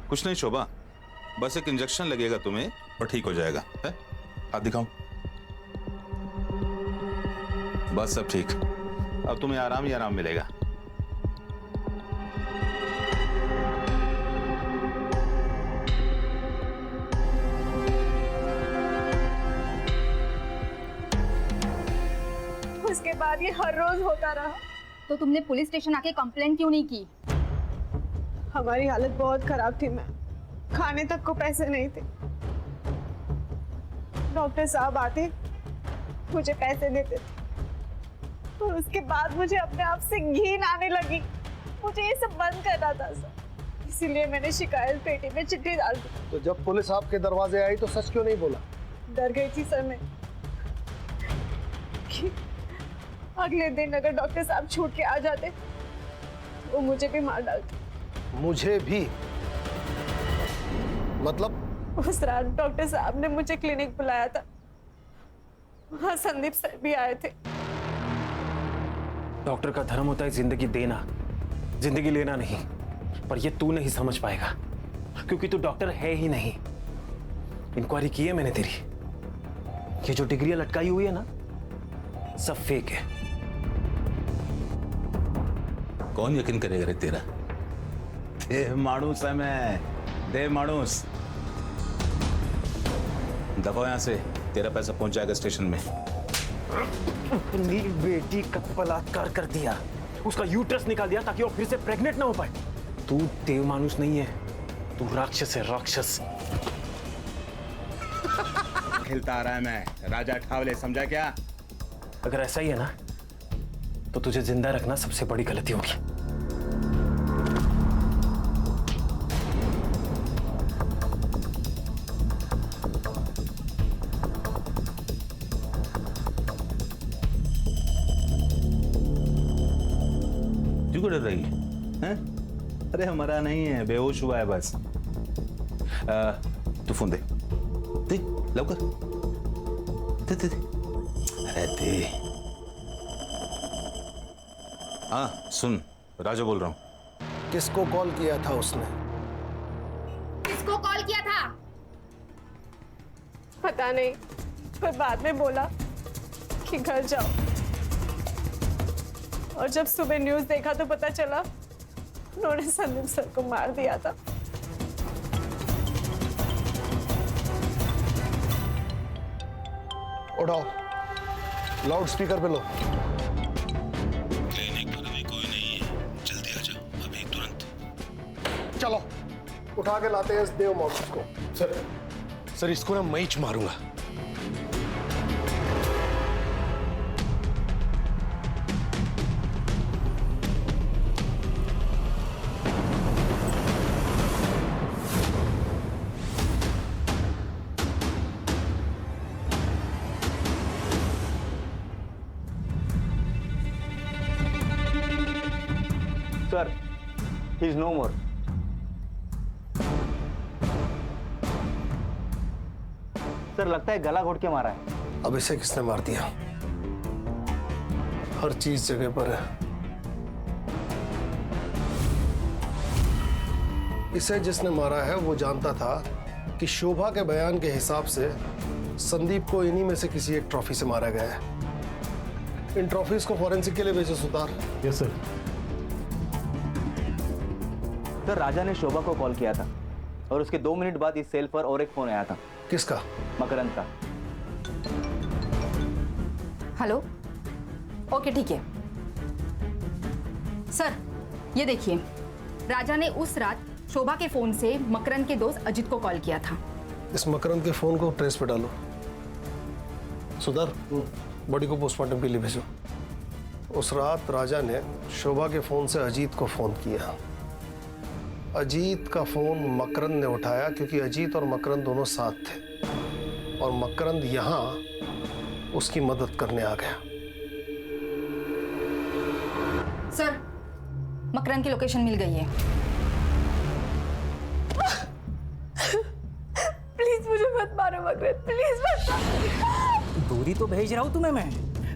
कुछ नहीं शोभा, बस एक इंजेक्शन लगेगा तुम्हें और ठीक हो जाएगा। है? हाथ दिखाओ। बस सब ठीक, अब तुम्हें आराम ही आराम मिलेगा। उसके बाद ये हर रोज होता रहा। तो तुमने पुलिस स्टेशन आके कंप्लेंट क्यों नहीं की? हमारी हालत बहुत खराब थी मैम, खाने तक को पैसे नहीं थे। डॉक्टर साहब आते, मुझे पैसे देते थे और उसके बाद मुझे अपने आप से घिन आने लगी। मुझे ये सब बंद करना था सर, इसीलिए मैंने शिकायत पेटी में चिट्ठी डाल दी। तो जब पुलिस आपके दरवाजे आई तो सच क्यों नहीं बोला? डर गई थी सर मैं कि अगले दिन अगर डॉक्टर साहब छूट के आ जाते वो मुझे भी मार डालते। मुझे भी? मतलब? उस रात डॉक्टर साहब ने मुझे क्लिनिक बुलाया था, वहां संदीप सर भी आए थे। डॉक्टर का धर्म होता है जिंदगी देना, जिंदगी लेना नहीं। पर ये तू नहीं समझ पाएगा क्योंकि तू डॉक्टर है ही नहीं। इंक्वायरी की है मैंने तेरी, ये जो डिग्रियां लटकाई हुई है ना, सब फेक है। कौन यकीन करेगा रे तेरा? देव माणूस है मैं, देव माणूस। दफा यहां से, तेरा पैसा पहुंच जाएगा स्टेशन में। अपनी बेटी का बलात्कार कर दिया, उसका यूट्रस निकाल दिया ताकि वो फिर से प्रेग्नेंट ना हो पाए। तू देव मानुस नहीं है, तू राक्षस है, राक्षस। खेलता आ रहा है मैं, राजा ठावले, समझा क्या? अगर ऐसा ही है ना तो तुझे जिंदा रखना सबसे बड़ी गलती होगी। क्यों डर रही है? अरे हमारा नहीं है, बेहोश हुआ है बस। तू फोन दे, दे लवकर, दे दे दे। अरे दे। हाँ सुन, राजा बोल रहा हूँ। किसको कॉल किया था उसने? किसको कॉल किया था? पता नहीं, पर बाद में बोला कि घर जाओ। और जब सुबह न्यूज़ देखा तो पता चला उन्होंने संदीप सर को मार दिया था। उठाओ, लाउड स्पीकर पे लो। क्लिनिक पर अभी कोई नहीं है, जल्दी आ जाओ अभी तुरंत। चलो उठा के लाते हैं इस देव मानुस को। सर इसको ना मैं ही मारूंगा। Sir, he is no more. Sir लगता है गला घोट के मारा है। अब इसे किसने मार दिया? हर चीज जगह पर है। इसे जिसने मारा है वो जानता था कि शोभा के बयान के हिसाब से संदीप को इन्हीं में से किसी एक ट्रॉफी से मारा गया है। इन ट्रॉफीज को फॉरेंसिक के लिए भेजो Sutar. Yes sir. Sir Raja ने शोभा को कॉल किया था और उसके 2 मिनट बाद इस सेल पर और एक फोन आया था। किसका? मकरंद का। हेलो, ओके ठीक है सर। ये देखिए, राजा ने उस रात शोभा के फोन से मकरंद के दोस्त अजित को कॉल किया था। इस मकरंद के फोन को ट्रेस पे डालो। सुधार, बॉडी को पोस्टमार्टम के लिए भेजो। उस रात राजा ने शोभा के फोन से अजीत को फोन किया। अजीत का फोन मकरंद ने उठाया क्योंकि अजीत और मकरंद दोनों साथ थे और मकरंद यहां उसकी मदद करने आ गया। सर, मकरंद की लोकेशन मिल गई है। प्लीज मुझे मत मारो मकरंद, प्लीज मत मारो। दूरी तो भेज रहा हूँ तुम्हें मैं,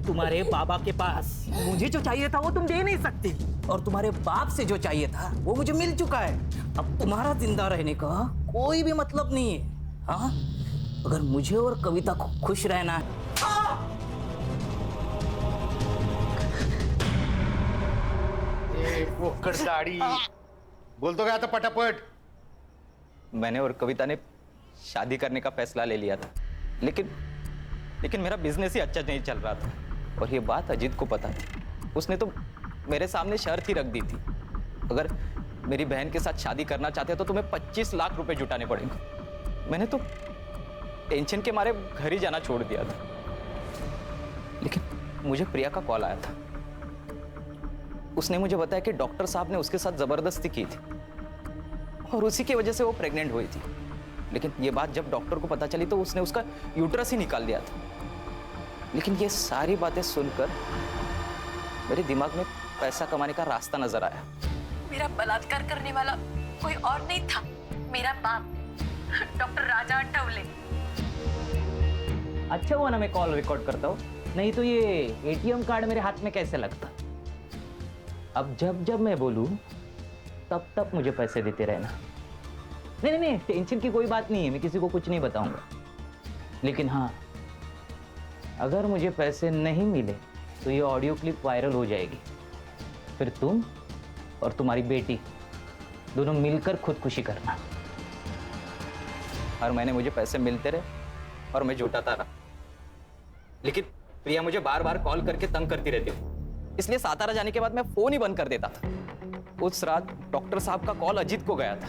तुम्हारे बाबा के पास। मुझे जो चाहिए था वो तुम दे नहीं सकती, और तुम्हारे बाप से जो चाहिए था वो मुझे मिल चुका है। अब तुम्हारा जिंदा रहने का कोई भी मतलब नहीं है। हाँ, अगर मुझे और कविता को खुश रहना है। वो दाढ़ी बोल तो गया था पटापट। मैंने और कविता ने शादी करने का फैसला ले लिया था, लेकिन मेरा बिजनेस ही अच्छा नहीं चल रहा था, और ये बात अजीत को पता थी। उसने तो मेरे सामने शर्त ही रख दी थी, अगर मेरी बहन के साथ शादी करना चाहते हो तो तुम्हें 25 लाख रुपए जुटाने पड़ेंगे। मैंने तो टेंशन के मारे घर ही जाना छोड़ दिया था, लेकिन मुझे प्रिया का कॉल आया था। उसने मुझे बताया कि डॉक्टर साहब ने उसके साथ जबरदस्ती की थी और उसी की वजह से वो प्रेग्नेंट हुई थी। लेकिन ये बात जब डॉक्टर को पता चली तो उसने उसका यूट्रस ही निकाल दिया था। लेकिन ये सारी बातें सुनकर मेरे दिमाग में पैसा कमाने का रास्ता नजर आया। मेरा बलात्कार करने वाला कोई और नहीं था, मेरा बाप, डॉक्टर राजा अठावले। अच्छा हुआ ना मैं कॉल रिकॉर्ड करता हूँ, नहीं तो ये एटीएम कार्ड मेरे हाथ में कैसे लगता। अब जब मैं बोलूं तब मुझे पैसे देते रहना। नहीं, टेंशन की कोई बात नहीं है, मैं किसी को कुछ नहीं बताऊंगा। लेकिन हाँ, अगर मुझे पैसे नहीं मिले तो ये ऑडियो क्लिप वायरल हो जाएगी, फिर तुम और तुम्हारी बेटी दोनों मिलकर खुदकुशी करना। हर महीने मुझे पैसे मिलते रहे और मैं जुटाता रहा, लेकिन प्रिया मुझे बार बार कॉल करके तंग करती रहती थी। इसलिए सातारा जाने के बाद मैं फोन ही बंद कर देता था। उस रात डॉक्टर साहब का कॉल अजीत को गया था।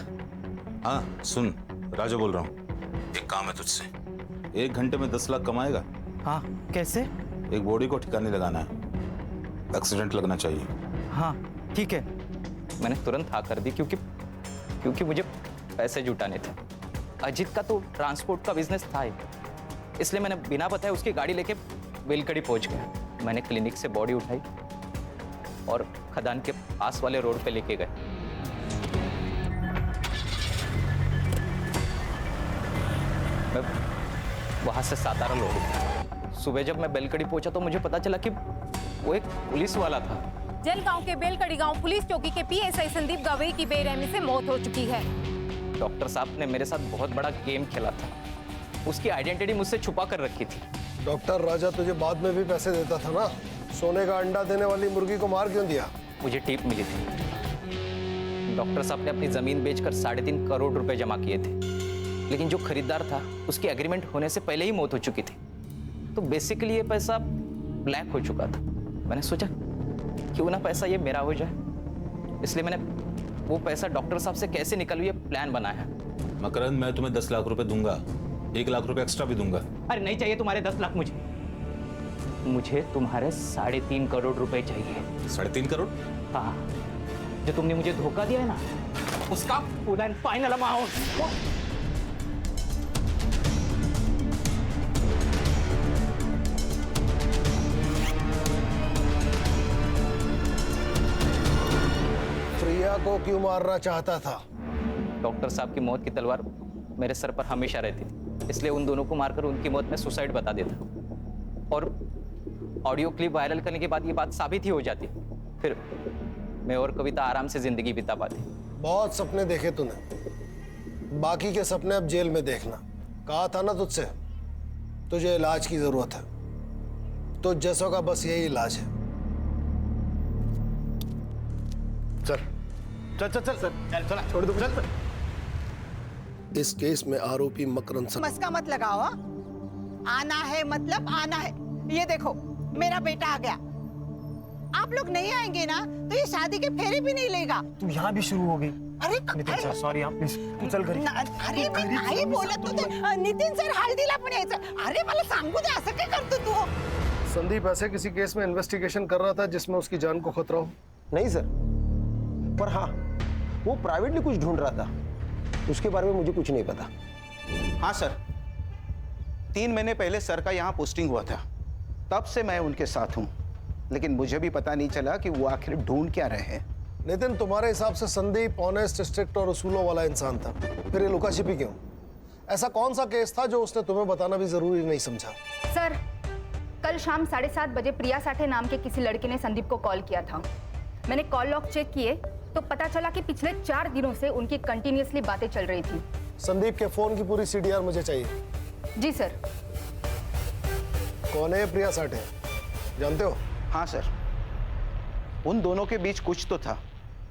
हाँ सुन, राजा बोल रहा हूँ, एक काम है तुझसे। 1 घंटे में 10 लाख कमाएगा? हाँ, कैसे? एक बॉडी को ठिकाने लगाना है, एक्सीडेंट लगना चाहिए। हाँ ठीक है। मैंने तुरंत हाँ कर दी, क्योंकि मुझे पैसे जुटाने थे। अजीत का तो ट्रांसपोर्ट का बिजनेस था ही, इसलिए मैंने बिना बताए उसकी गाड़ी लेके बेलकड़ी पहुंच गया। मैंने क्लिनिक से बॉडी उठाई और खदान के पास वाले रोड पे लेके गए। मैं वहां से सातारा लौट गया। सुबह जब मैं बेलकड़ी पहुंचा तो मुझे पता चला कि वो एक पुलिस वाला था। जलगांव के बेलकड़ी गांव पुलिस चौकी के पीएसआई संदीप गवई की बेरहमी से मौत हो चुकी है। डॉक्टर साहब ने मेरे साथ बहुत बड़ा गेम खेला था, उसकी आइडेंटिटी मुझसे छुपा कर रखी थी। डॉक्टर राजा तुझे बाद में भी पैसे देता था ना, सोने का अंडा देने वाली मुर्गी को मार क्यों दिया? मुझे टिप मिली थी। डॉक्टर साहब ने अपनी जमीन बेचकर 3.5 करोड़ रुपए जमा किए थे, लेकिन जो खरीदार था उसकी एग्रीमेंट होने से पहले ही मौत हो चुकी थी, तो बेसिकली ये पैसा ब्लैक हो चुका था। मैंने सोचा क्यों ना पैसा ये मेरा हो जाए, इसलिए मैंने वो पैसा डॉक्टर साहब से कैसे निकालूं ये प्लान बनाया। मकरंद, मैं तुम्हें 10 लाख रुपए दूंगा, 1 लाख रुपए एक्स्ट्रा भी दूंगा। अरे नहीं चाहिए तुम्हारे 10 लाख, मुझे तुम्हारे 3.5 करोड़ रुपए चाहिए। 3.5 करोड़? हाँ, जो तुमने मुझे धोखा दिया है ना, उसका पूरा एंड फाइनल अमाउंट। प्रिया को क्यों मारना चाहता था? डॉक्टर साहब की मौत की तलवार मेरे सर पर हमेशा रहती थी, इसलिए उन दोनों को मारकर उनकी मौत में सुसाइड बता देता, और ऑडियो क्लिप वायरल करने के बाद ये बात साबित ही हो जाती, फिर मैं और कविता आराम से जिंदगी बिता पाती। बहुत सपने देखे तूने, बाकी के सपने अब जेल में देखना। कहा था ना तुझसे, तुझे इलाज की जरूरत है, तो जैसों का बस यही इलाज है। चल चल चल चल चल चल छोड़ दो, चल। इस केस में आरोपी मकरंद मस्का मत लगाओ। आना है मतलब आना है। ये देखो, मेरा बेटा आ गया। आप लोग नहीं आएंगे ना तो ये शादी के फेरे भी नहीं लेगा। तू यहाँ भी शुरू हो गई। अरे सॉरी, आप प्लीज तू चल घरी। अरे मी नाही बोलत होते, नितीन सर हळदीला पण यायचं। अरे मला सांगू दे, असं काय करतो तू? संदीप ऐसे किसी केस में इन्वेस्टिगेशन कर रहा था जिसमें उसकी जान को खतरा हो? नहीं सर, पर हाँ, वो प्राइवेटली कुछ ढूंढ रहा था, उसके बारे में मुझे कुछ नहीं पता। हाँ सर, 3 महीने पहले सर का यहाँ पोस्टिंग हुआ था, तब से मैं उनके साथ हूँ, लेकिन मुझे भी पता नहीं चला कि वो आखिर ढूंढ क्या रहे हैं। नितिन, तुम्हारे हिसाब से संदीप ऑनेस्ट, स्ट्रिक्ट और उसूलों वाला इंसान था, फिर ये लुका छिपी क्यों? ऐसा कौन सा केस था जो उसने तुम्हें बताना भी जरूरी नहीं समझा? सर, कल कल शाम 7:30 बजे प्रिया साठे नाम के किसी लड़के ने संदीप को कॉल किया था। मैंने कॉल लॉग चेक किए तो पता चला कि पिछले 4 दिनों से उनकी कंटिन्यूअसली बातें चल रही थी। संदीप के फोन की पूरी CDR मुझे चाहिए। जी सर। कौन है प्रिया साठे, जानते हो? हाँ सर, उन दोनों के बीच कुछ तो था,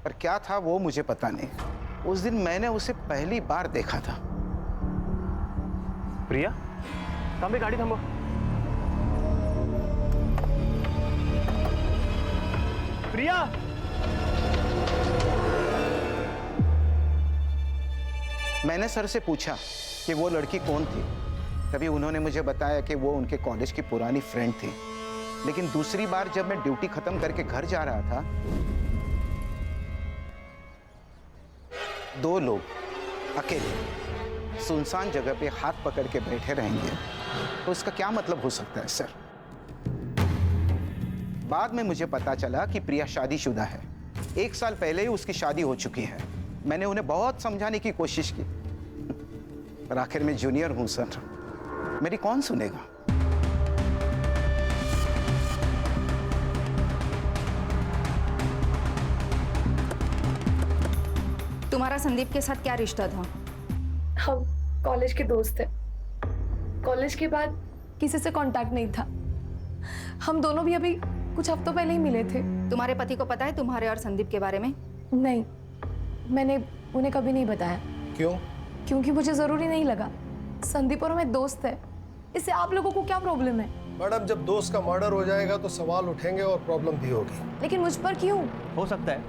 पर क्या था वो मुझे पता नहीं। उस दिन मैंने उसे पहली बार देखा था। प्रिया, कहाँ पे गाड़ी थामो। प्रिया, मैंने सर से पूछा कि वो लड़की कौन थी, तभी उन्होंने मुझे बताया कि वो उनके कॉलेज की पुरानी फ्रेंड थी। लेकिन दूसरी बार जब मैं ड्यूटी खत्म करके घर जा रहा था, 2 लोग अकेले सुनसान जगह पे हाथ पकड़ के बैठे रहेंगे, तो इसका क्या मतलब हो सकता है सर? बाद में मुझे पता चला कि प्रिया शादीशुदा है। 1 साल पहले ही उसकी शादी हो चुकी है। मैंने उन्हें बहुत समझाने की कोशिश की, पर आखिर में जूनियर हूं सर, मेरी कौन सुनेगा? तुम्हारा संदीप के साथ क्या रिश्ता था? हम कॉलेज के दोस्त थे। कॉलेज के बाद किसी से कांटेक्ट नहीं था। हम दोनों भी अभी कुछ हफ्तों पहले ही मिले थे। तुम्हारे पति को पता है तुम्हारे और संदीप के बारे में? नहीं, मैंने उन्हें कभी नहीं बताया। क्यों? क्योंकि मुझे जरूरी नहीं लगा। संदीप और मैं दोस्त है, इससे आप लोगों को क्या प्रॉब्लम है? मैडम, जब दोस्त का मर्डर हो जाएगा तो सवाल उठेंगे और प्रॉब्लम भी होगी। लेकिन मुझ पर क्यों? हो सकता है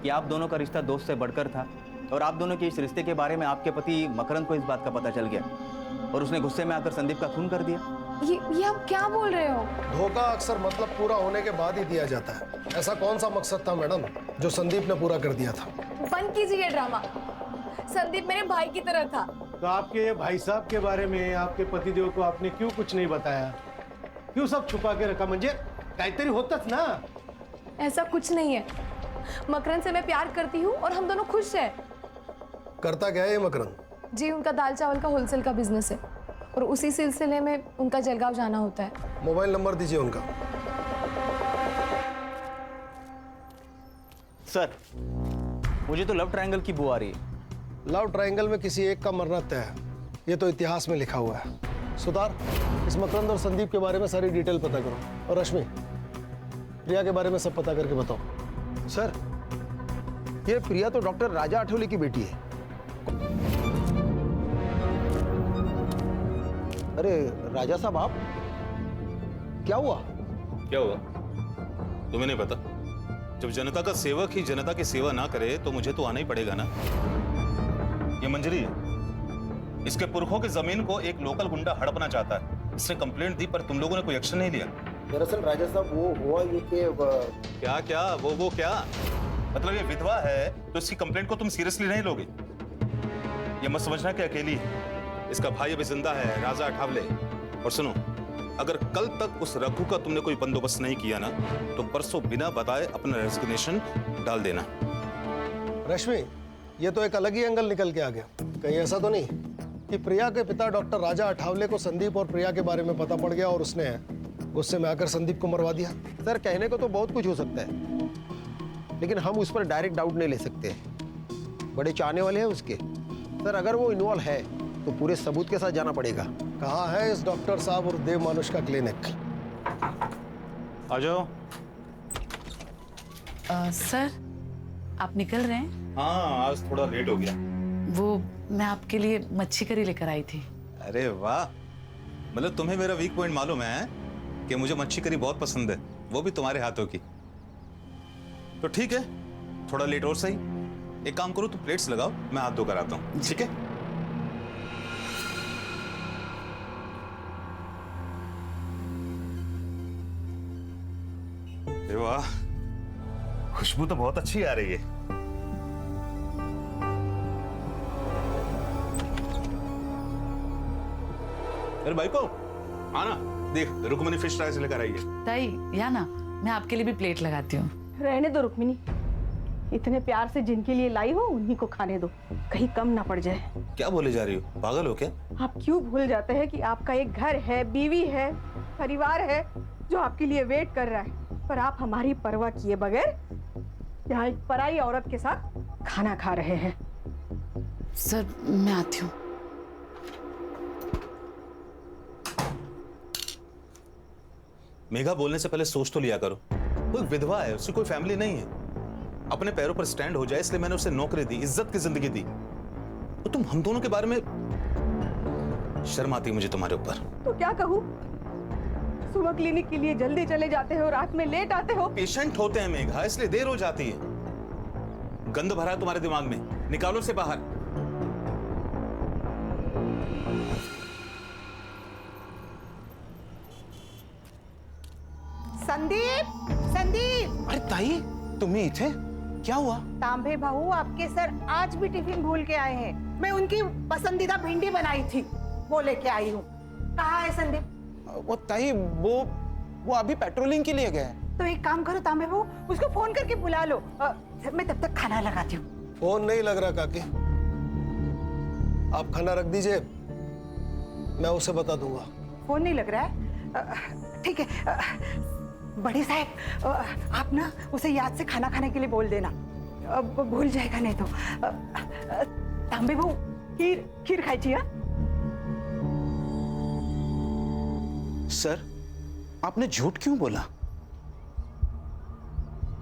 कि आप दोनों का रिश्ता दोस्त से बढ़कर था और आप दोनों के इस रिश्ते के बारे में आपके पति मकरंद को इस बात का पता चल गया और उसने गुस्से में आकर संदीप का खून कर दिया। ये आप क्या बोल रहे हो? धोखा अक्सर मतलब पूरा होने के बाद ही दिया जाता है। ऐसा कौन सा मकसद था मैडम जो संदीप ने पूरा कर दिया था? बंद कीजिए ड्रामा। संदीप मेरे भाई की तरह था। तो आपके भाई साहब के बारे में आपके पतिदेव को आपने क्यों कुछ नहीं बताया? क्यों सब छुपा के रखा? म्हणजे काहीतरी होतच ना। ऐसा कुछ नहीं है। मकरंद से मैं प्यार करती हूँ और हम दोनों खुश हैं। करता क्या है ये मकरंद? जी, उनका दाल चावल का होलसेल का बिजनेस है और उसी सिलसिले में उनका जलगांव जाना होता है। मोबाइल नंबर दीजिए उनका। सर, मुझे तो लव ट्रायंगल की बू आ रही है। लव ट्रायंगल में किसी एक का मरना तय है, ये तो इतिहास में लिखा हुआ है। सुधार, इस मकरंद और संदीप के बारे में सारी डिटेल पता करो। और रश्मि, प्रिया के बारे में सब पता करके बताओ। सर, ये प्रिया तो डॉक्टर राजा आठवले की बेटी है। अरे राजा साहब, आप क्या हुआ? क्या हुआ तुम्हें नहीं पता? जब जनता का सेवक ही जनता की सेवा ना करे तो मुझे तो आना ही पड़ेगा ना। ये मंजरी है, इसके पुरखों की जमीन को एक लोकल गुंडा हड़पना चाहता है। इसने कंप्लेंट दी पर तुम लोगों ने कोई एक्शन नहीं लिया। दरअसल राजा साहब, वो हुआ ये कि क्या क्या वो क्या मतलब? ये विधवा है तो इसकी कंप्लेंट को तुम सीरियसली नहीं लोगे? ये मत समझना कि अकेली है, इसका भाई अभी जिंदा है, राजा अठावले। और सुनो, अगर कल तक उस रघु का तुमने कोई बंदोबस्त नहीं किया ना तो परसों बिना बताए अपना रेजिग्नेशन डाल देना। रश्मि, ये तो एक अलग ही एंगल निकल के आ गया। कहीं ऐसा तो नहीं कि प्रिया के पिता डॉक्टर राजा अठावले को संदीप और प्रिया के बारे में पता पड़ गया और उसने गुस्से में आकर संदीप को मरवा दिया? सर, कहने को तो बहुत कुछ हो सकता है, लेकिन हम उस पर डायरेक्ट डाउट नहीं ले सकते। बड़े चाहने वाले हैं उसके। सर, अगर वो इन्वॉल्व है तो पूरे सबूत के साथ जाना पड़ेगा। कहाँ है इस डॉक्टर साहब और देव मानुष का क्लिनिक? आ जाओ। सर, आप निकल रहे हैं? हाँ, आज थोड़ा लेट हो गया। वो मैं आपके लिए मच्छी करी लेकर आई थी। अरे वाह, मतलब तुम्हें मेरा वीक पॉइंट मालूम है कि मुझे मच्छी करी बहुत पसंद है, वो भी तुम्हारे हाथों की। तो ठीक है, थोड़ा लेट और सही। एक काम करो, तुम प्लेट्स लगाओ, मैं हाथ धोकर आता हूँ। ठीक है? अरे वाह, खुशबू तो बहुत अच्छी आ रही है। अरे भाई को आना, देख रुक्मिनी फिश फ्राई से लेकर आई है। ताई, या ना, मैं आपके लिए भी प्लेट लगाती हूँ। रहने दो रुक्मिनी, इतने प्यार से जिनके लिए लाई हो उन्हीं को खाने दो, कहीं कम ना पड़ जाए। क्या बोले जा रही हो? पागल हो क्या? आप क्यों भूल जाते हैं कि आपका एक घर है, बीवी है परिवार है जो आपके लिए वेट कर रहा है, पर आप हमारी परवाह किए बगैर यहाँ एक पराई औरत के साथ खाना खा रहे हैं। सर मैं आती हूँ। मेघा, बोलने से पहले सोच तो लिया करो। वो एक विधवा है, उसकी कोई फैमिली नहीं है। अपने पैरों पर स्टैंड हो जाए इसलिए मैंने उसे नौकरी दी, इज्जत की जिंदगी दी। तो तुम हम दोनों के बारे में, शर्म आती है मुझे तुम्हारे ऊपर। तो क्या कहूँ, सुबह क्लिनिक के लिए जल्दी चले जाते हो, रात में लेट आते हो। पेशेंट होते हैं मेघा, इसलिए देर हो जाती है। गंद भरा है तुम्हारे दिमाग में, निकालो से बाहर। संदीप, संदीप! अरे ताई, तुम्ही इथे? क्या हुआ? तांबे भाऊ, आपके सर आज भी टिफिन भूल के आए हैं। मैं उनकी पसंदीदा भिंडी बनाई थी, वो लेके आई हूँ। कहाँ है संदीप? वो ताई, वो अभी पेट्रोलिंग के लिए गए हैं। तो एक काम करो तांबे भाऊ, उसको फोन करके बुला लो। मैं तब तक खाना लगाती हूँ। फोन नहीं लग रहा काकी, आप खाना रख दीजिए, मैं उसे बता दूंगा। फोन नहीं लग रहा है? ठीक है। बड़ी साहब, आप ना उसे याद से खाना खाने के लिए बोल देना, अब भूल जाएगा नहीं तो। तांबे भाऊ, खीर खाई। सर, आपने झूठ क्यों बोला?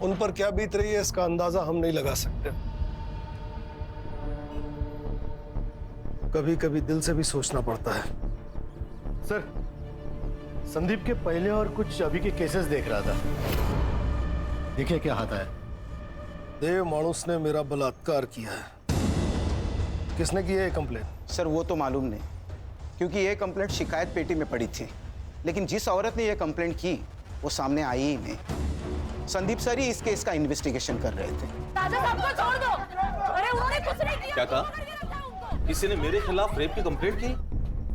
उन पर क्या बीत रही है इसका अंदाजा हम नहीं लगा सकते। कभी कभी दिल से भी सोचना पड़ता है। सर, संदीप के पहले और कुछ अभी के केसेस देख रहा था। देखिए क्या आता है। देव मानुस ने मेरा बलात्कार किया है। किसने की है ये कंप्लेन? सर, वो तो मालूम नहीं, क्योंकि ये कंप्लेंट शिकायत पेटी में पड़ी थी। लेकिन जिस औरत ने ये कंप्लेंट की वो सामने आई ही नहीं। संदीप सर ही इस केस का इन्वेस्टिगेशन कर रहे थे। राजा साहब को छोड़ दो। अरे उन्होंने कुछ नहीं किया। क्या कहा? किसी ने मेरे खिलाफ रेप की कंप्लेंट की?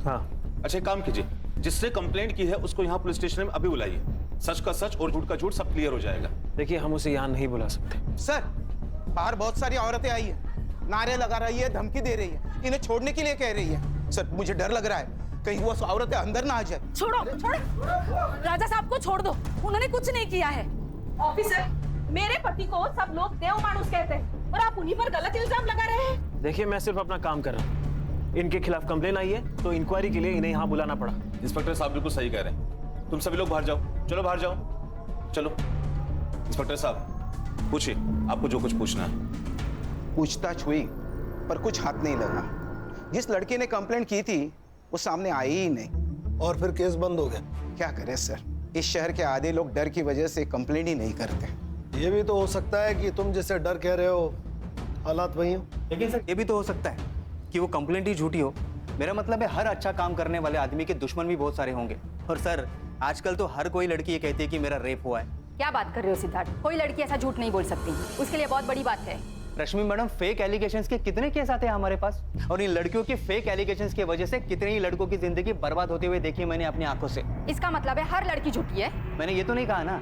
हाँ। अच्छा, एक काम कीजिए, जिसने कंप्लेंट की है उसको यहाँ पुलिस स्टेशन में अभी बुलाइए। सच का सच और झूठ का झूठ सब क्लियर हो जाएगा। देखिए, हम उसे यहाँ नहीं बुला सकते। सर, बाहर बहुत सारी औरतें आई है, नारे लगा रही है, धमकी दे रही है, इन्हें छोड़ने के लिए कह रही है। सर, मुझे डर लग रहा है कहीं वो औरतें अंदर ना आ जाए। छोड़ो। राजा साहब को छोड़ दो, उन्होंने कुछ नहीं किया है। ऑफिसर, मेरे पति को सब लोग देव मानुस कहते हैं और आप उन्हीं पर गलत इल्जाम लगा रहे हैं। देखिए, मैं सिर्फ अपना काम कर रहा हूँ। इनके खिलाफ कंप्लेन आई है तो इंक्वायरी के लिए इन्हें यहाँ बुलाना पड़ा। इंस्पेक्टर साहब बिल्कुल सही कह रहे हैं। तुम सभी लोग बाहर जाओ, चलो बाहर जाओ, चलो। इंस्पेक्टर साहब, पूछिए, आपको जो कुछ पूछना है। पूछताछ हुई पर कुछ हाथ नहीं लगा। जिस लड़की ने कंप्लेंट की थी वो सामने आई ही नहीं। और फिर केस बंद हो गया। क्या करें सर, इस शहर के आधे लोग डर की वजह से कंप्लेंट ही नहीं करते। ये भी तो हो सकता है कि तुम जैसे डर कह रहे हो हालात वही हो। लेकिन सर, ये भी तो हो सकता है कि वो कंप्लेंट ही झूठी हो। मेरा मतलब है, हर अच्छा काम करने वाले आदमी के दुश्मन भी बहुत सारे होंगे। और सर, आजकल तो हर कोई लड़की ये कहती है कि मेरा रेप हुआ है। क्या बात कर रहे हो सिद्धार्थ? कोई लड़की ऐसा झूठ नहीं बोल सकती, उसके लिए बहुत बड़ी बात है। रश्मि मैडम, फेक एलिगेशंस के कितने केस आते हैं हमारे पास, और इन लड़कियों के फेक एलिगेशंस की वजह से कितने ही लड़कों की जिंदगी बर्बाद होते हुए देखी मैंने अपनी आंखों से। इसका मतलब है हर लड़की झूठी है? मैंने ये तो नहीं कहा ना,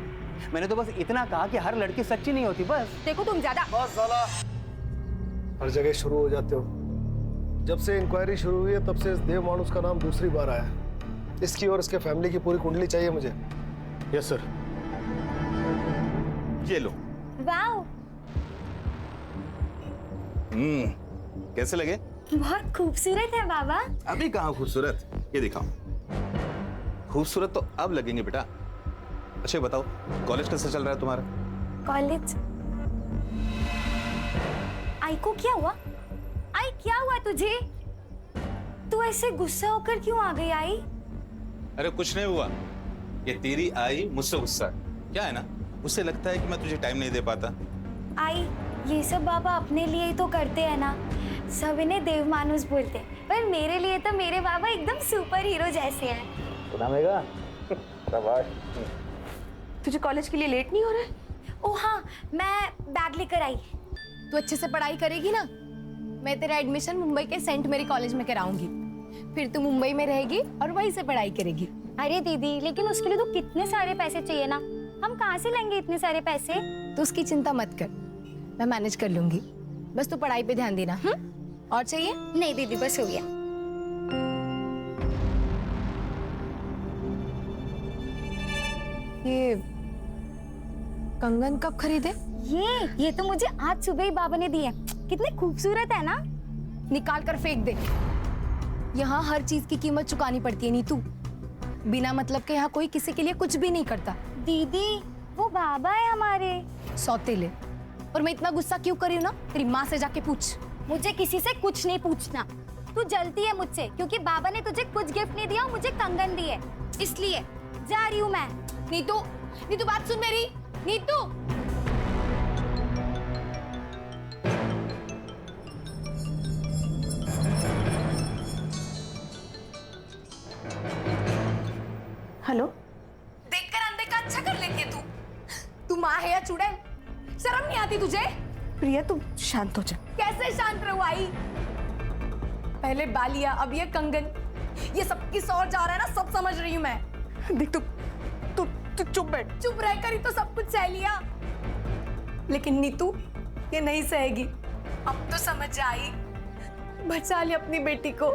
मैंने तो बस इतना कहा कि हर लड़की सच्ची नहीं होती, बस। देखो तुम ज्यादा बस साला, हर जगह शुरू हो जाते हो। जब से इंक्वायरी शुरू हुई है तब से इस देव मानुस का नाम दूसरी बार आया है। इसकी और इसके फैमिली की पूरी कुंडली चाहिए मुझे। Yes sir. ये लो। वाओ, कैसे लगे? बहुत खूबसूरत है बाबा। अभी कहाँ खूबसूरत, ये दिखाओ। खूबसूरत तो अब लगेंगे बेटा। अच्छा बताओ, कॉलेज कैसा चल रहा है तुम्हारा? कॉलेज? आई को क्या हुआ? आई, क्या हुआ तुझे? तू ऐसे गुस्सा होकर क्यों आ गई आई? अरे कुछ नहीं हुआ, ये तेरी आई मुझसे गुस्सा है। क्या है ना, उससे लगता है कि मैं तुझे टाइम नहीं दे पाता। आई, ये सब बाबा अपने लिए ही तो करते हैं ना, सब इन्हें देव मानुस बोलते हैं, पर मेरे लिए तो मेरे बाबा एकदम सुपर हीरो जैसे हैं। सुनामेगा? तुझे कॉलेज के लिए लेट नहीं हो रहा है? ओ हाँ, मैं बैग लेकर आई। तू अच्छे से पढ़ाई करेगी ना? मैं तेरा एडमिशन मुंबई के सेंट मेरी कॉलेज में कराऊंगी, फिर तू मुंबई में रहेगी और वहीं से पढ़ाई करेगी। अरे दीदी, लेकिन उसके लिए तो कितने सारे पैसे चाहिए ना, हम कहाँ से लेंगे इतने सारे पैसे? तो उसकी चिंता मत कर, मैं मैनेज कर लूंगी, बस तू पढ़ाई पे ध्यान देना। और चाहिए? नहीं दीदी, बस हो गया। ये कंगन कब खरीदे? ये तो मुझे आज सुबह ही बाबा ने दिए। कितने खूबसूरत है ना। निकाल कर फेंक दे। यहाँ हर चीज की कीमत चुकानी पड़ती है नीतू। बिना मतलब के यहाँ कोई किसी के लिए कुछ भी नहीं करता। दीदी वो बाबा है हमारे। सौतेले। और मैं इतना गुस्सा क्यों कर रही हूँ ना, तेरी माँ से जाके पूछ। मुझे किसी से कुछ नहीं पूछना। तू जलती है मुझसे क्योंकि बाबा ने तुझे कुछ गिफ्ट नहीं दिया, मुझे कंगन दिए, इसलिए जा रही हूँ मैं। नीतू, नीतू बात सुन मेरी। नीतू, हेलो। देखकर अनदेखा अच्छा कर लेती है तू माँ है या चुड़ैल? शर्म नहीं आती तुझे? प्रिया तू शांत हो जा। कैसे शांत रहूं आई? पहले बालिया, अब ये कंगन, ये सब किस और जा रहा है ना, सब समझ रही हूँ मैं। देख तू चुप बैठ। चुप रहकर ही तो सब कुछ सह लिया, लेकिन नीतू ये नहीं सहेगी। अब तो समझ आई, बचा ली अपनी बेटी को।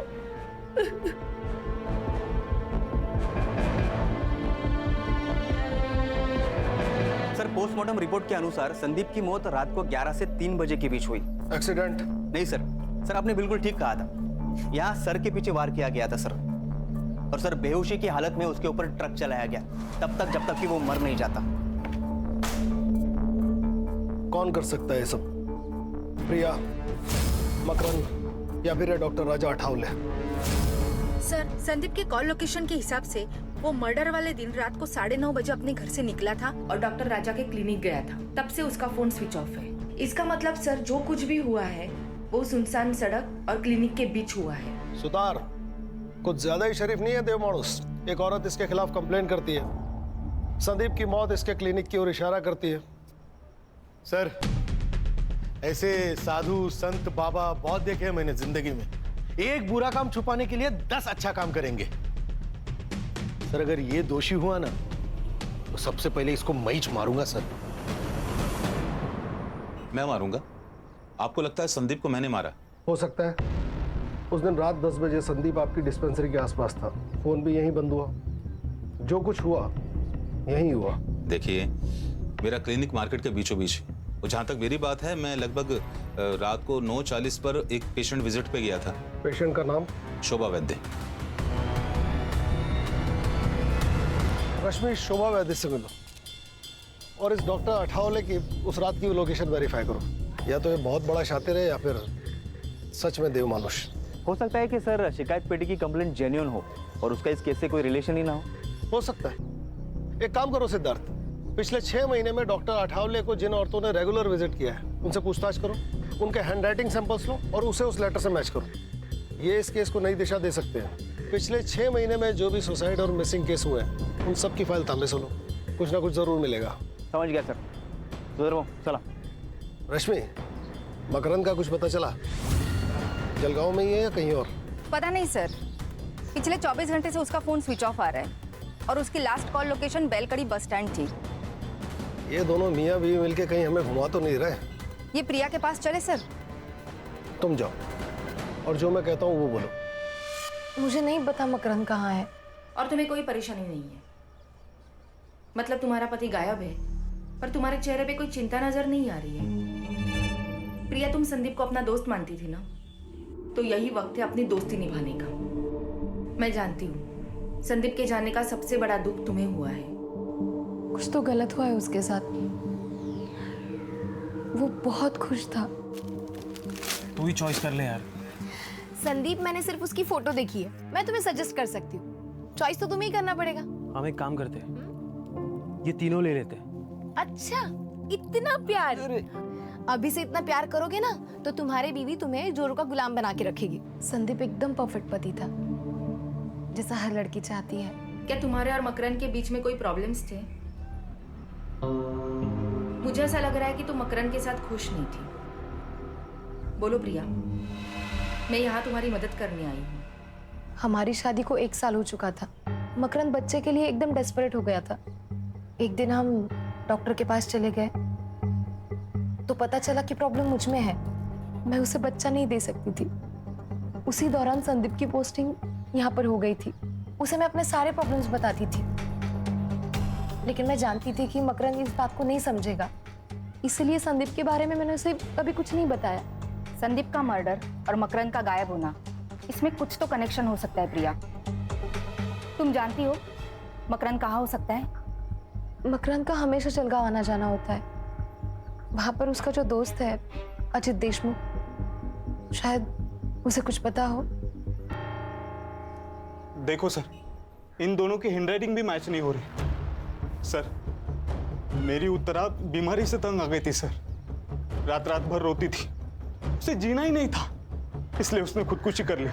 सर, पोस्टमार्टम रिपोर्ट के अनुसार संदीप की मौत रात को 11 से 3 बजे के बीच हुई। एक्सीडेंट? नहीं सर, आपने बिल्कुल ठीक कहा था। यहाँ सर के पीछे वार किया गया था सर। और सर बेहोशी की हालत में उसके ऊपर ट्रक चलाया गया तब तक जब तक कि वो मर नहीं जाता। कौन कर सकता है ये सब? प्रिया, मकरंद या फिर डॉक्टर राजा अठावले? सर, संदीप के कॉल लोकेशन के हिसाब से वो मर्डर वाले दिन रात को 9:30 बजे अपने घर से निकला था और डॉक्टर राजा के क्लिनिक गया था। तब से उसका फोन स्विच ऑफ है। इसका मतलब सर जो कुछ भी हुआ है वो सुनसान सड़क और क्लिनिक के बीच हुआ है। सुतार, कुछ ज्यादा ही शरीफ नहीं है देव मानुस। एक औरत इसके खिलाफ कंप्लेन करती है, संदीप की मौत इसके क्लिनिक की ओर इशारा करती है। सर, ऐसे साधु संत बाबा बहुत देखे हैं मैंने जिंदगी में। एक बुरा काम छुपाने के लिए 10 अच्छा काम करेंगे। सर, अगर ये दोषी हुआ ना तो सबसे पहले इसको मैं ही मारूंगा सर। मैं मारूंगा? आपको लगता है संदीप को मैंने मारा? हो सकता है। उस दिन रात 10 बजे संदीप आपकी डिस्पेंसरी के आसपास था, फोन भी यहीं बंद हुआ। जो कुछ हुआ यहीं हुआ। देखिए, मेरा क्लिनिक मार्केट के बीचों बीच है। और जहां तक मेरी बात है, मैं लगभग रात को 9:40 पर एक पेशेंट विजिट पे गया था। पेशेंट का नाम? शोभा वैद्य। रश्मि, शोभा वैद्य से मिलो और इस डॉक्टर अठावले की उस रात की लोकेशन वेरीफाई करो। या तो ये बहुत बड़ा शातिर है या फिर सच में देव मानुष। हो सकता है कि सर शिकायत पेटी की कंप्लेंट जेन्युइन हो और उसका इस केस से कोई रिलेशन ही ना हो सकता है। एक काम करो सिद्धार्थ, पिछले 6 महीने में डॉक्टर अठावले को जिन औरतों ने रेगुलर विजिट किया है उनसे पूछताछ करो, उनके हैंडराइटिंग सैंपल्स लो और उसे उस लेटर से मैच करो। ये इस केस को नई दिशा दे सकते हैं। पिछले 6 महीने में जो भी सुसाइड और मिसिंग केस हुए हैं उन सब की फाइल तांबे से लो, कुछ ना कुछ जरूर मिलेगा। समझ गया सर। चला। रश्मि, मकरंद का कुछ पता चला? जलगांव में ही है या कहीं और? पता नहीं सर, पिछले 24 घंटे से उसका फोन स्विच ऑफ आ रहा है और उसकी last call location बेलकड़ी bus stand थी। ये दोनों मियाँ बीवी मिलके कहीं हमें घुमा तो नहीं रहे? ये प्रिया के पास चले सर? तुम जाओ और जो मैं कहता हूँ वो बोलो। मुझे नहीं पता मकरंद कहाँ है। और तुम्हें कोई परेशानी नहीं है? मतलब तुम्हारा पति गायब है पर तुम्हारे चेहरे पे कोई चिंता नजर नहीं आ रही है। प्रिया, तुम संदीप को अपना दोस्त मानती थी ना, तो यही वक्त है अपनी दोस्ती निभाने का। मैं जानती हूँ संदीप के जाने का सबसे बड़ा दुख तुम्हें हुआ है। कुछ तो गलत हुआ है उसके साथ। वो बहुत खुश था। तू ही चॉइस कर ले यार। संदीप, मैंने सिर्फ उसकी फोटो देखी है, मैं तुम्हें सजेस्ट कर सकती हूँ। चॉइस तो तुम्हें ही करना पड़ेगा। हम एक काम करते, ये तीनों ले लेते। अच्छा, इतना प्यार? अभी से इतना प्यार करोगे ना तो तुम्हारी बीवी तुम्हें जोरू का गुलाम बना के रखेगी। संदीप एकदम परफेक्ट पति था, जैसा हर लड़की चाहती है। क्या तुम्हारे और मकरंद के बीच में कोई प्रॉब्लम्स थे? मुझे ऐसा लग रहा है कि तुम मकरंद के साथ खुश नहीं थी। बोलो प्रिया, मैं यहाँ तुम्हारी मदद करने आई हूँ। हमारी शादी को 1 साल हो चुका था। मकरंद बच्चे के लिए एकदम डेस्परेट हो गया था। एक दिन हम डॉक्टर के पास चले गए तो पता चला कि प्रॉब्लम मुझ में है, मैं उसे बच्चा नहीं दे सकती थी। उसी दौरान संदीप की पोस्टिंग यहाँ पर हो गई थी। उसे मैं अपने सारे प्रॉब्लम्स बताती थी। लेकिन मैं जानती थी कि मकरंद इस बात को नहीं समझेगा, इसलिए संदीप के बारे में मैंने उसे कभी कुछ नहीं बताया। संदीप का मर्डर और मकरंद का गायब होना, इसमें कुछ तो कनेक्शन हो सकता है प्रिया। तुम जानती हो मकरंद कहाँ हो सकता है? मकरंद का हमेशा जलगांव आना जाना होता है। वहां पर उसका जो दोस्त है अजित देशमुख, शायद उसे कुछ पता हो। देखो सर, इन दोनों की हैंडराइटिंग भी मैच नहीं हो रही। सर, मेरी उत्तरा बीमारी से तंग आ गई थी सर। रात रात भर रोती थी, उसे जीना ही नहीं था, इसलिए उसने खुदकुशी कर ली।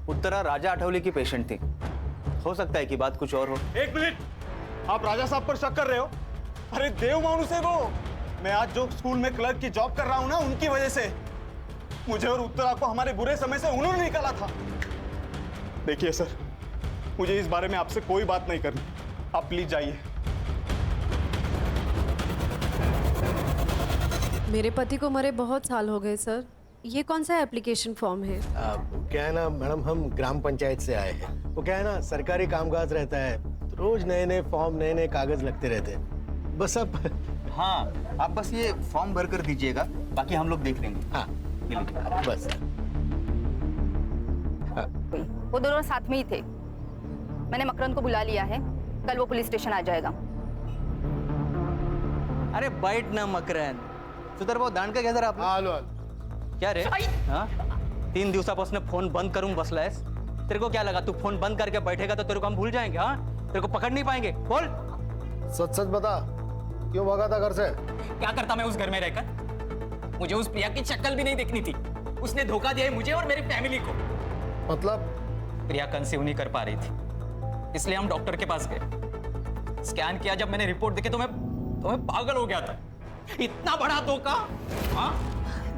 उत्तरा राजा आठवले की पेशेंट थी, हो सकता है कि बात कुछ और हो। एक मिनट, आप राजा साहब पर शक कर रहे हो? अरे देव मानुस है वो। मैं आज जो स्कूल में क्लर्क की जॉब कर रहा हूं ना, उनकी वजह से मुझे और उत्तरा को हमारे बुरे समय से उन्होंने निकाला था। देखिए सर, मुझे इस बारे में आपसे कोई बात नहीं करनी, आप प्लीज जाइए। मेरे पति को मरे बहुत साल हो गए सर। ये कौन सा एप्लीकेशन फॉर्म है? क्या है ना मैडम, हम ग्राम पंचायत से आए हैं। वो क्या है ना, सरकारी कामकाज रहता है, तो रोज नए नए फॉर्म, नए नए कागज लगते रहते हैं। बस अब हाँ, आप बस ये फॉर्म भर कर दीजिएगा, बाकी हम लोग देख लेंगे। हाँ बस। वो दोनों साथ में ही थे। मैंने मकरंद को बुला लिया है, कल वो पुलिस स्टेशन आ जाएगा। अरे बैठ ना मकरंद, सुधर भाऊ दांड का जरा आपलं. आलो क्या रे हाँ 3 दिवसापासून फोन बंद करूं बसलायस. तेरे को क्या लगा तू फोन बंद करके बैठेगा तो तेरे को हम भूल जाएंगे? हाँ तेरे को पकड़ नहीं पाएंगे. बोल सच सच बता, क्यों भागा था घर से? क्या करता मैं उस घर में रहकर? मुझे उस प्रिया की शक्ल भी नहीं देखनी थी. उसने धोखा दिया है मुझे और मेरी फैमिली को. मतलब? प्रिया कंसीव नहीं कर पा रही थी, इसलिए हम डॉक्टर के पास गए. स्कैन किया, जब मैंने रिपोर्ट देखी तो मैं पागल हो गया था. इतना बड़ा धोखा. हाँ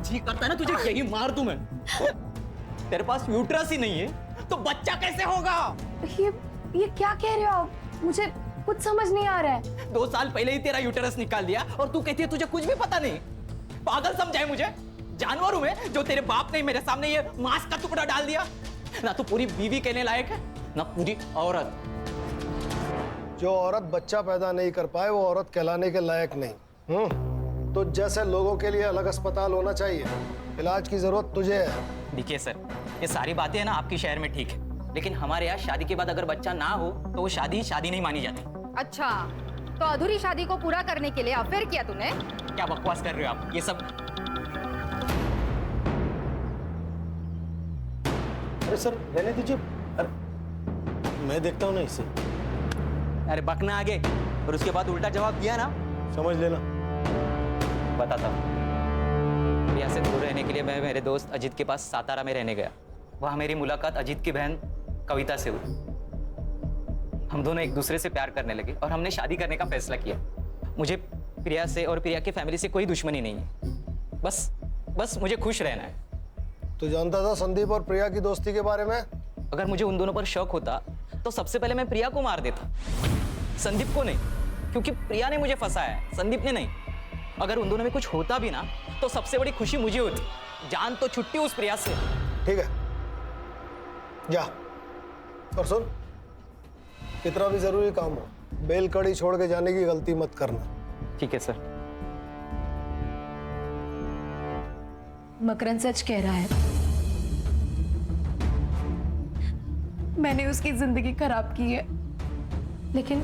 जी करता है ना तुझे यही मार दूं मैं. तेरे पास यूट्रस ही नहीं है तो बच्चा कैसे होगा? ये क्या कह रहे हो आप? मुझे कुछ समझ नहीं आ रहा है. 2 साल पहले ही तेरा यूटेरस निकाल दिया और तू कहती है तुझे कुछ भी पता नहीं. पागल समझा है मुझे? जानवर हूं मैं जो तेरे बाप ने मेरे सामने ये मांस का टुकड़ा डाल दिया. ना तू पूरी बीवी कहने लायक है ना पूरी औरत. जो औरत बच्चा पैदा नहीं कर पाए वो औरत कहलाने के लायक नहीं. तो जैसे लोगों के लिए अलग अस्पताल होना चाहिए, इलाज की जरूरत तुझे है. देखिए सर, ये सारी बातें है ना आपकी शहर में ठीक है, लेकिन हमारे यहाँ शादी के बाद अगर बच्चा ना हो तो वो शादी नहीं मानी जाती. अच्छा, तो अधूरी शादी को पूरा करने के लिए अफेयर किया तूने? क्या बकवास कर रहे हो आप? ये सब अरे सर रहने दीजिए. अरे मैं देखता हूँ ना इसे. अरे बकना आगे और उसके बाद उल्टा जवाब दिया ना समझ लेना. बताता हूँ. प्रिया से दूर रहने के लिए मैं मेरे दोस्त अजीत के पास सातारा में रहने गया. वहाँ मेरी मुलाकात अजीत की बहन कविता से हुई. हम दोनों एक दूसरे से प्यार करने लगे और हमने शादी करने का फैसला किया. मुझे प्रिया से और प्रिया की फैमिली से कोई दुश्मनी नहीं है. बस मुझे खुश रहना है. तू जानता था संदीप और प्रिया की दोस्ती के बारे में? अगर मुझे उन दोनों पर शक होता तो सबसे पहले मैं प्रिया को मार देता, संदीप को नहीं, क्योंकि प्रिया ने मुझे फंसाया है, संदीप ने नहीं. अगर उन दोनों में कुछ होता भी ना तो सबसे बड़ी खुशी मुझे होती. जान तो छुट्टी उस प्रिया से. ठीक है जा. और सुन, कितना भी जरूरी काम हो, बेल कड़ी छोड़ के जाने की गलती मत करना. ठीक है सर. मकरंद सच कह रहा है. मैंने उसकी जिंदगी खराब की है, लेकिन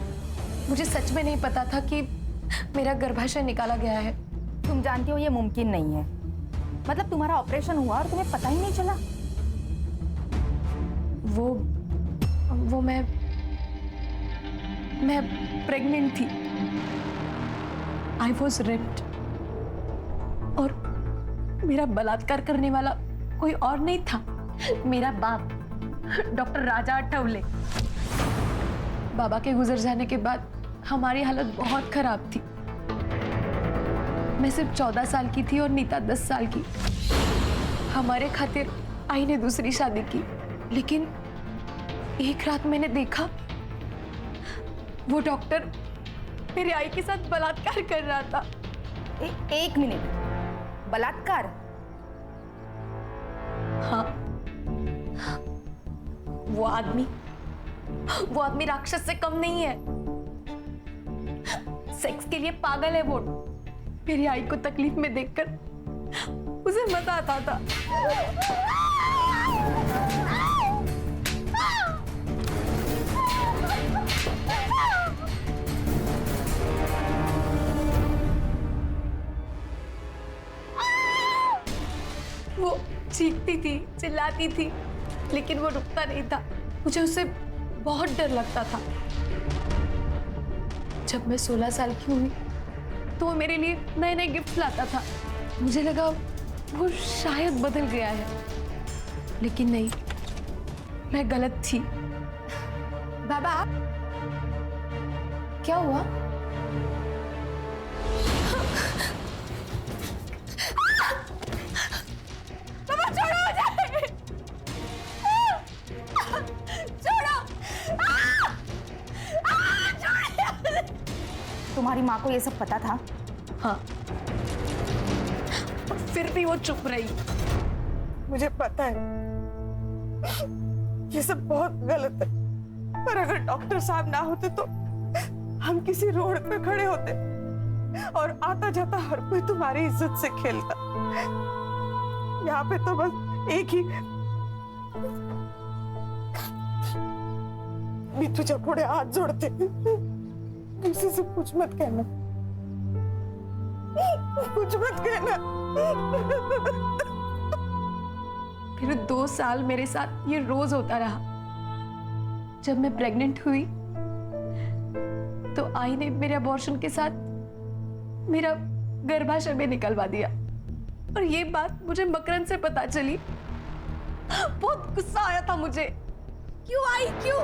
मुझे सच में नहीं पता था कि मेरा गर्भाशय निकाला गया है. तुम जानती हो ये मुमकिन नहीं है. मतलब तुम्हारा ऑपरेशन हुआ और तुम्हें पता ही नहीं चला? वो मैं प्रेग्नेंट थी. आई वॉज रेप्ड और मेरा बलात्कार करने वाला कोई और नहीं था, मेरा बाप डॉक्टर राजा आठवले. बाबा के गुजर जाने के बाद हमारी हालत बहुत खराब थी. मैं सिर्फ 14 साल की थी और नीता 10 साल की. हमारे खातिर आई ने दूसरी शादी की, लेकिन एक रात मैंने देखा वो डॉक्टर मेरी आई के साथ बलात्कार कर रहा था. एक मिनट, बलात्कार? हाँ, वो आदमी राक्षस से कम नहीं है. सेक्स के लिए पागल है वो। मेरी आई को तकलीफ में देखकर उसे मजा आता था। वो चीखती थी, चिल्लाती थी, लेकिन वो रुकता नहीं था। मुझे उससे बहुत डर लगता था। जब मैं 16 साल की हुई तो वो मेरे लिए नए नए गिफ्ट लाता था। मुझे लगा वो शायद बदल गया है, लेकिन नहीं, मैं गलत थी। बाबा, क्या हुआ? बाबा छोड़ो मुझे! छोड़ो! तुम्हारी माँ को ये सब पता था? हाँ, फिर भी वो चुप रही। मुझे पता है ये सब बहुत गलत है, पर अगर डॉक्टर साहब ना होते तो हम किसी रोड पे खड़े होते और आता जाता हर कोई तुम्हारी इज्जत से खेलता। यहाँ पे तो बस एक ही भी तुझे पुढे हाथ जोड़ते। किसी से कुछ मत कहना, कुछ मत कहना। फिर 2 साल मेरे साथ ये रोज होता रहा। जब मैं प्रेग्नेंट हुई तो आई ने मेरे अबॉर्शन के साथ मेरा गर्भाशय में निकलवा दिया, और ये बात मुझे मकरंद से पता चली। बहुत गुस्सा आया था मुझे। क्यों आई, क्यों?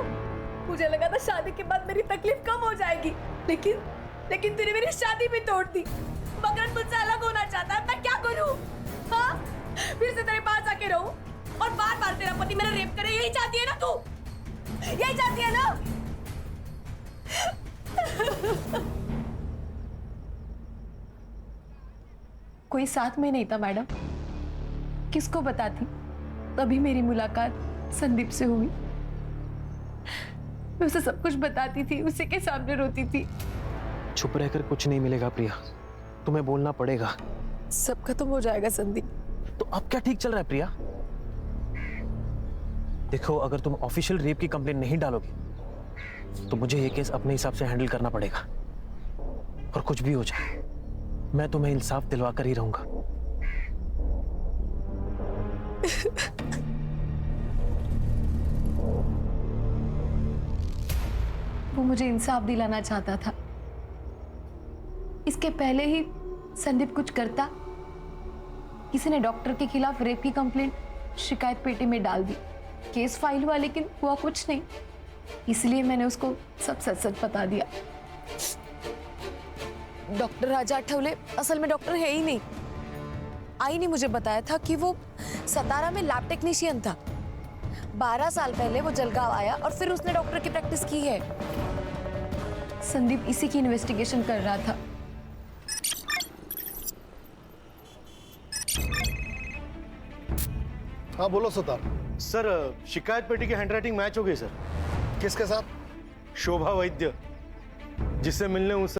मुझे लगा था शादी के बाद मेरी तकलीफ कम हो जाएगी, लेकिन तूने मेरी शादी भी तोड़ दी। मकरंद मुझसे अलग होना चाहता है, मैं क्या करूं? हाँ, फिर से तेरे पास आके रहूं और बार बार तेरा पति मेरा रेप करे? यही चाहती है ना तू? यही चाहती है ना? कोई साथ में नहीं था मैडम, किसको बताती? तभी मेरी मुलाकात संदीप से हुई। मैं उसे सब कुछ बताती थी, उसी के सामने रोती थी। चुप रहकर कुछ नहीं मिलेगा प्रिया, तुम्हें बोलना पड़ेगा। सब खत्म हो जाएगा संदीप। तो अब क्या ठीक चल रहा है प्रिया? देखो, अगर तुम ऑफिशियल रेप की कंप्लेंट नहीं डालोगे तो मुझे ये केस अपने हिसाब से हैंडल करना पड़ेगा, और कुछ भी हो जाए मैं तुम्हें इंसाफ दिलवा कर ही रहूंगा। वो मुझे इंसाफ दिलाना चाहता था। इसके पहले ही संदीप कुछ करता, किसी ने डॉक्टर के खिलाफ रेप की कंप्लेंट शिकायत पेटी में डाल दी। केस फाइल हुआ, लेकिन हुआ कुछ नहीं। इसलिए मैंने उसको सब सच सच बता दिया। डॉक्टर राजा आठवले असल में डॉक्टर है ही नहीं। आई ने मुझे बताया था कि वो सतारा में लैब टेक्नीशियन था। 12 साल पहले वो जलगांव आया और फिर उसने डॉक्टर की प्रैक्टिस की है। संदीप इसी की इन्वेस्टिगेशन कर रहा था। हाँ बोलो सुतार। सर, शिकायत पेटी की हैंडराइटिंग मैच हो गई सर। किसके साथ? शोभा वैद्य, जिससे मिलने उस